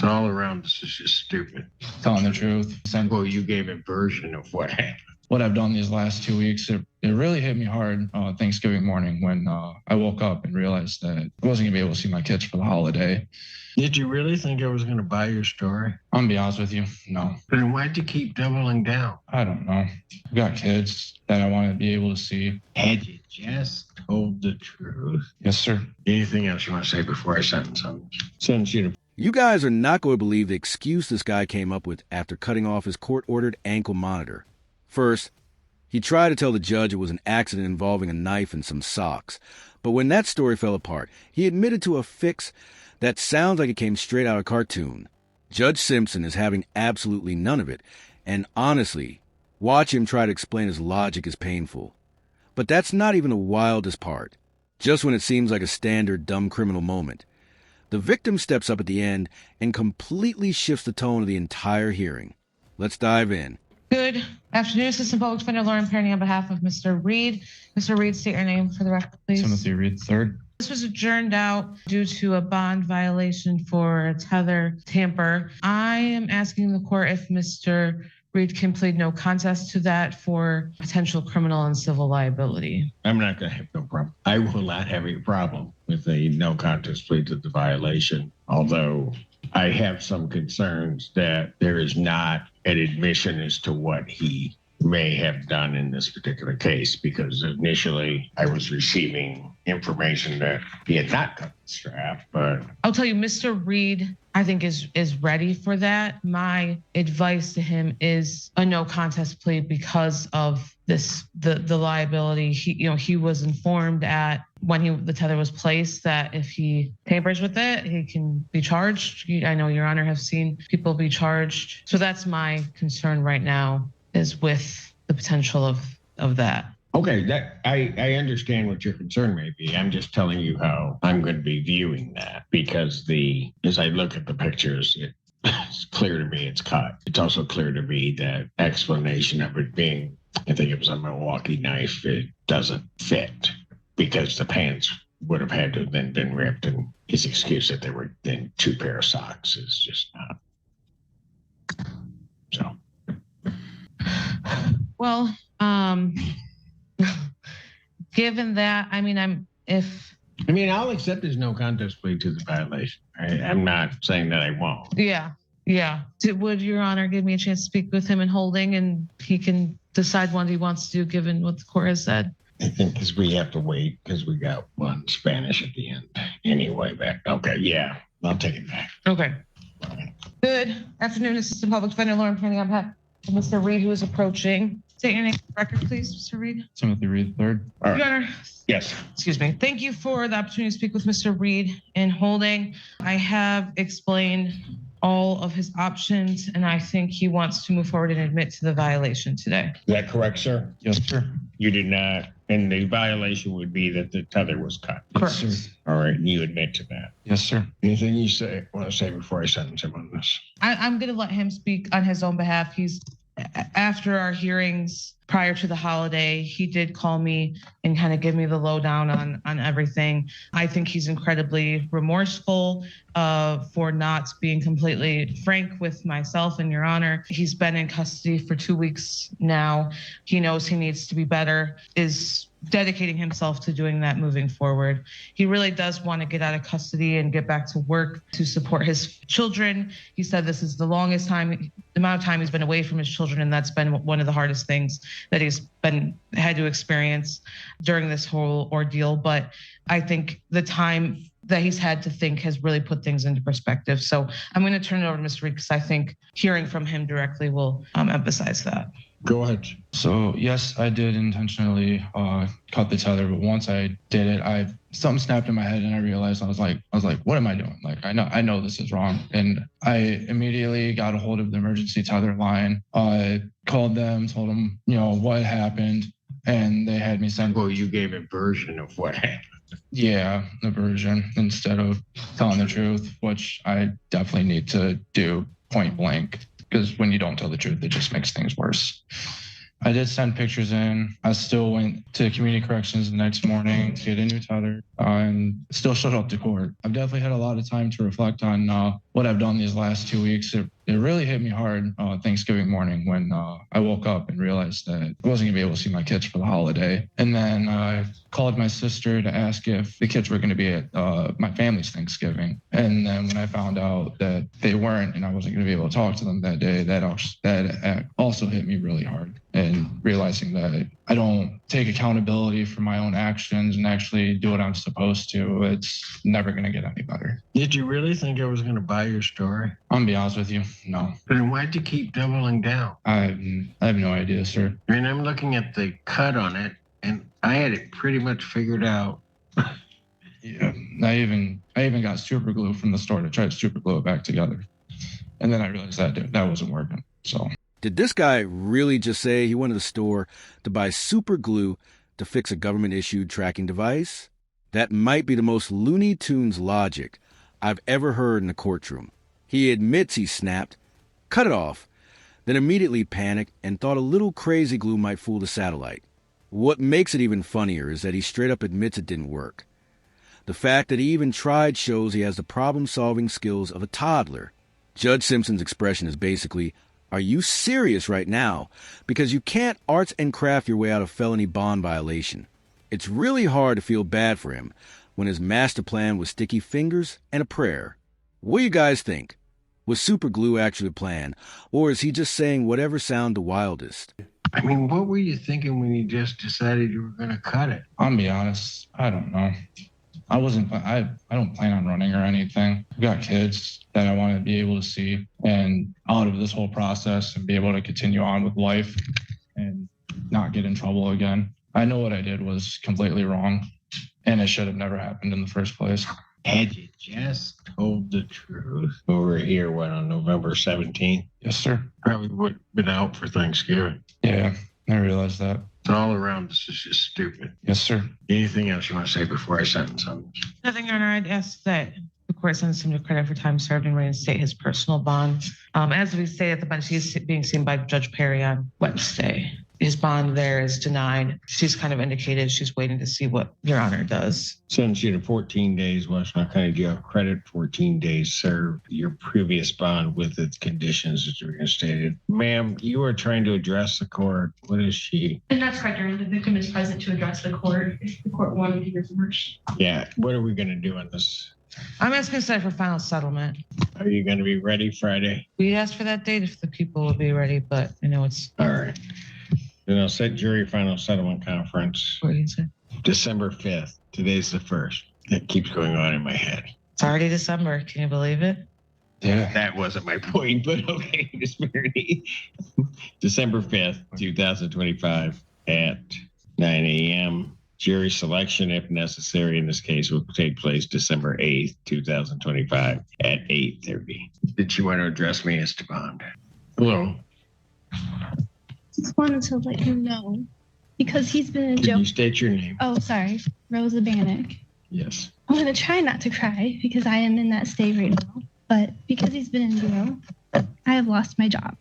all around this is just stupid. Telling the truth. Well, you gave a version of what happened. What I've done these last 2 weeks, it really hit me hard Thanksgiving morning when I woke up and realized that I wasn't going to be able to see my kids for the holiday. Did you really think I was going to buy your story? I'm going to be honest with you, no. Then why'd you keep doubling down? I don't know. I've got kids that I want to be able to see. Had you just told the truth? Yes, sir. Anything else you want to say before I sentence you to... You guys are not going to believe the excuse this guy came up with after cutting off his court-ordered ankle monitor. First, he tried to tell the judge it was an accident involving a knife and some socks. But when that story fell apart, he admitted to a fix that sounds like it came straight out of a cartoon. Judge Simpson is having absolutely none of it, and honestly, watch him try to explain his logic is painful. But that's not even the wildest part. Just when it seems like a standard dumb criminal moment, the victim steps up at the end and completely shifts the tone of the entire hearing. Let's dive in. Good afternoon, Assistant Public Defender Lauren Perny on behalf of Mr. Reed. Mr. Reed, state your name for the record, please. Timothy Reed III. This was adjourned out due to a bond violation for a tether tamper. I am asking the court if Mr. Reed can plead no contest to that for potential criminal and civil liability. I'm not going to have no problem. I will not have a problem with a no contest plea to the violation, although I have some concerns that there is not an admission as to what he may have done in this particular case, because initially I was receiving information that he had not cut the strap, but... I'll tell you, Mr. Reed, I think is ready for that. My advice to him is a no contest plea because of the liability. He was informed when the tether was placed that if he tampers with it, he can be charged. I know Your Honor have seen people be charged. So that's my concern right now, is with the potential of that. Okay, I understand what your concern may be. I'm just telling you how I'm going to be viewing that, because as I look at the pictures, it's clear to me it's cut. It's also clear to me that explanation of it being, I think it was a Milwaukee knife, it doesn't fit, because the pants would have had to have then been ripped, and his excuse that there were then 2 pair of socks is just not. So. Well, given that, I'll accept his no contest plea to the violation. I'm not saying that I won't. Yeah. Would Your Honor give me a chance to speak with him in holding, and he can decide what he wants to do given what the court has said? I think because we have to wait because we got one Spanish at the end. Anyway, back. Okay, yeah, I'll take it back. Okay. Good afternoon, Assistant Public Defender Lauren Penny on behalf of Mr. Reed, who is approaching. State your name for the record, please, Mr. Reed. Timothy Reed III. All right. Your Honor. Yes. Excuse me. Thank you for the opportunity to speak with Mr. Reed in holding. I have explained all of his options, and I think he wants to move forward and admit to the violation today. Is that correct, sir? Yes, sir. You did not, and the violation would be that the tether was cut. Correct. Yes, sir. All right, and you admit to that. Yes, sir. Anything you want to say before I sentence him on this? I'm going to let him speak on his own behalf. After our hearings prior to the holiday, he did call me and kind of give me the lowdown on everything. I think he's incredibly remorseful for not being completely frank with myself and Your Honor. He's been in custody for 2 weeks now. He knows he needs to be better, is dedicating himself to doing that moving forward. He really does want to get out of custody and get back to work to support his children. He said this is the longest time, the amount of time he's been away from his children, and that's been one of the hardest things that he's had to experience during this whole ordeal. But I think the time that he's had to think has really put things into perspective. So I'm going to turn it over to Mr. Reed, because I think hearing from him directly will emphasize that. Go ahead. So yes, I did intentionally cut the tether, but once I did it, something snapped in my head, and I realized I was like, what am I doing? Like, I know this is wrong, and I immediately got a hold of the emergency tether line. I called them, told them, what happened, and they had me send. Well, you gave a version of what happened. Yeah, the version, instead of telling the truth, which I definitely need to do point blank. Because when you don't tell the truth, it just makes things worse. I did send pictures in. I still went to community corrections the next morning to get a new tether and still showed up to court. I've definitely had a lot of time to reflect on what I've done these last 2 weeks. It really hit me hard Thanksgiving morning when I woke up and realized that I wasn't going to be able to see my kids for the holiday. And then I called my sister to ask if the kids were going to be at my family's Thanksgiving. And then when I found out that they weren't and I wasn't going to be able to talk to them that day, that also hit me really hard. And realizing that I don't take accountability for my own actions and actually do what I'm supposed to, it's never going to get any better. Did you really think I was going to buy your story? I'm going to be honest with you, no. Then why'd you keep doubling down? I have no idea, sir. I mean, I'm looking at the cut on it, and I had it pretty much figured out. Yeah, I even got super glue from the store to try to super glue it back together. And then I realized that wasn't working, so. Did this guy really just say he went to the store to buy super glue to fix a government-issued tracking device? That might be the most Looney Tunes logic I've ever heard in a courtroom. He admits he snapped, cut it off, then immediately panicked and thought a little crazy glue might fool the satellite. What makes it even funnier is that he straight up admits it didn't work. The fact that he even tried shows he has the problem-solving skills of a toddler. Judge Simpson's expression is basically, "Are you serious right now? Because you can't arts and craft your way out of felony bond violation." It's really hard to feel bad for him when his master plan was sticky fingers and a prayer. What do you guys think? Was super glue actually a plan, or is he just saying whatever sound the wildest? I mean, what were you thinking when you just decided you were going to cut it? I'll be honest, I don't know. I don't plan on running or anything. I've got kids that I want to be able to see and out of this whole process and be able to continue on with life and not get in trouble again. I know what I did was completely wrong and it should have never happened in the first place. Had you just told the truth over here, on November 17th? Yes, sir. Probably would have been out for Thanksgiving. Yeah, I realized that. All around this is just stupid. Yes, sir. Anything else you want to say before I sentence him? Nothing, Your Honor. I'd ask that the court sentence him to credit for time served and reinstate his personal bond. As we say at the bench, he's being seen by Judge Perry on Wednesday. His bond there is denied. She's kind of indicated she's waiting to see what Your Honor does. Sentence you to 14 days, Washington County Jail. Credit 14 days served. Your previous bond with its conditions as reinstated. Ma'am, you are trying to address the court. What is she? And that's correct, Your Honor. The victim is present to address the court if the court wanted to hear from her. Yeah. What are we going to do on this? I'm asking set for final settlement. Are you going to be ready Friday? We asked for that date if the people will be ready, but I know it's. All right. Then I'll set jury final settlement conference. What do you say? December 5th. Today's the 1st. That keeps going on in my head. It's already December. Can you believe it? Yeah. That wasn't my point, but okay, Miss Verdi. December 5th, 2025 at 9 a.m. Jury selection, if necessary, in this case, will take place December 8th, 2025 at 8:30. Did you want to address me as to bond? Hello. Just wanted to let you know because he's been in Can jail. you state your name? Oh, sorry. Rosa Bannock. Yes. I'm going to try not to cry because I am in that state right now. But because he's been in jail, I have lost my job.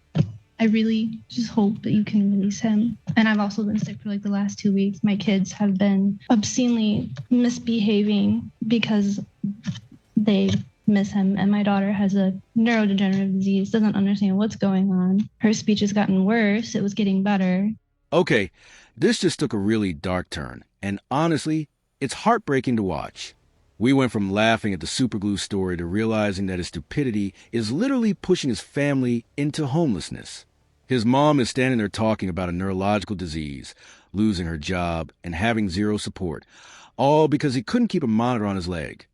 I really just hope that you can release him. And I've also been sick for like the last 2 weeks. My kids have been obscenely misbehaving because they miss him. And my daughter has a neurodegenerative disease, doesn't understand what's going on. Her speech has gotten worse. It was getting better. Okay, this just took a really dark turn. And honestly, it's heartbreaking to watch. We went from laughing at the superglue story to realizing that his stupidity is literally pushing his family into homelessness. His mom is standing there talking about a neurological disease, losing her job, and having zero support, all because he couldn't keep a monitor on his leg.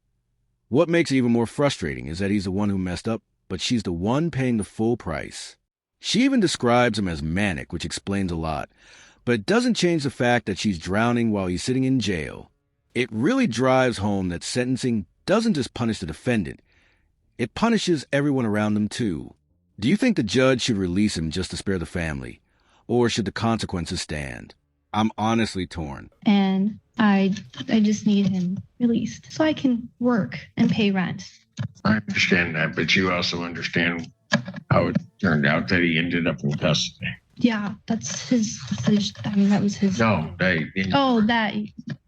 What makes it even more frustrating is that he's the one who messed up, but she's the one paying the full price. She even describes him as manic, which explains a lot, but it doesn't change the fact that she's drowning while he's sitting in jail. It really drives home that sentencing doesn't just punish the defendant, it punishes everyone around them too. Do you think the judge should release him just to spare the family, or should the consequences stand? I'm honestly torn. And I just need him released so I can work and pay rent. I understand that, but you also understand how it turned out that he ended up in custody. Yeah, that's his decision. I mean, that was his. No, Oh, that.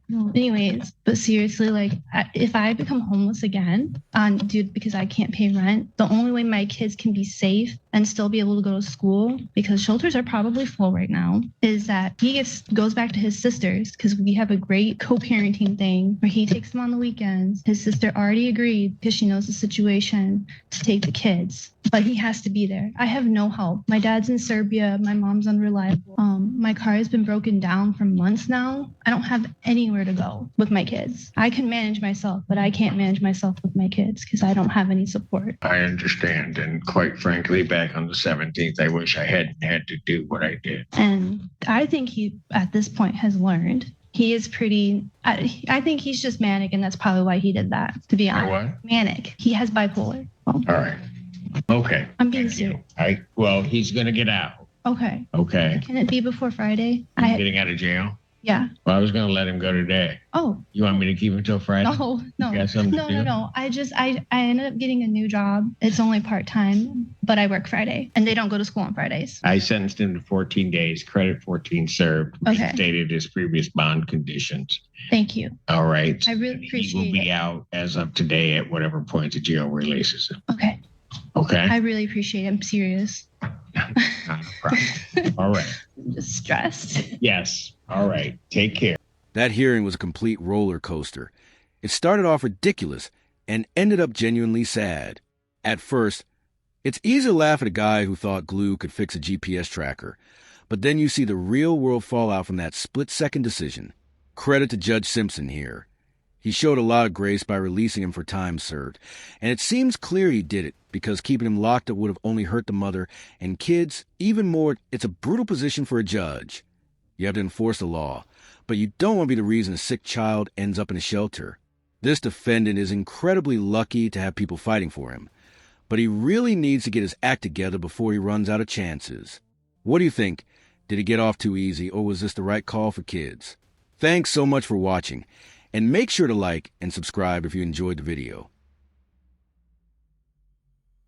No, anyways, but seriously, like, if I become homeless again, dude, because I can't pay rent, the only way my kids can be safe and still be able to go to school, because shelters are probably full right now, is that he goes back to his sisters, because we have a great co-parenting thing where he takes them on the weekends. His sister already agreed, because she knows the situation, to take the kids, but he has to be there. I have no help. My dad's in Serbia. My mom's unreliable. My car has been broken down for months now. I don't have anywhere to go with my kids. I can manage myself, but I can't manage myself with my kids because I don't have any support. I understand. And quite frankly, back on the 17th, I wish I hadn't had to do what I did. And I think he, at this point, has learned. He is pretty, I think he's just manic, and that's probably why he did that, to be honest. What? Manic. He has bipolar. Well, all right. Okay. I'm being serious. Well, he's going to get out. Okay. Okay. Can it be before Friday? Getting out of jail? Yeah. Well, I was going to let him go today. Oh. You want me to keep him till Friday? No. No. I ended up getting a new job. It's only part-time, but I work Friday, and they don't go to school on Fridays. I sentenced him to 14 days, credit 14 served, Okay. stated his previous bond conditions. Thank you. All right. I really appreciate it. He will be out as of today at whatever point the jail releases him. Okay. Okay. I really appreciate it. I'm serious. Not a problem. All right. I'm just stressed. Yes. All right. Take care. That hearing was a complete roller coaster. It started off ridiculous and ended up genuinely sad. At first, it's easy to laugh at a guy who thought glue could fix a GPS tracker, but then you see the real-world fallout from that split-second decision. Credit to Judge Simpson here. He showed a lot of grace by releasing him for time served, and it seems clear he did it because keeping him locked up would have only hurt the mother and kids even more. It's a brutal position for a judge. You have to enforce the law, but you don't want to be the reason a sick child ends up in a shelter. This defendant is incredibly lucky to have people fighting for him, but he really needs to get his act together before he runs out of chances. What do you think? Did he get off too easy, or was this the right call for kids? Thanks so much for watching. And make sure to like and subscribe if you enjoyed the video.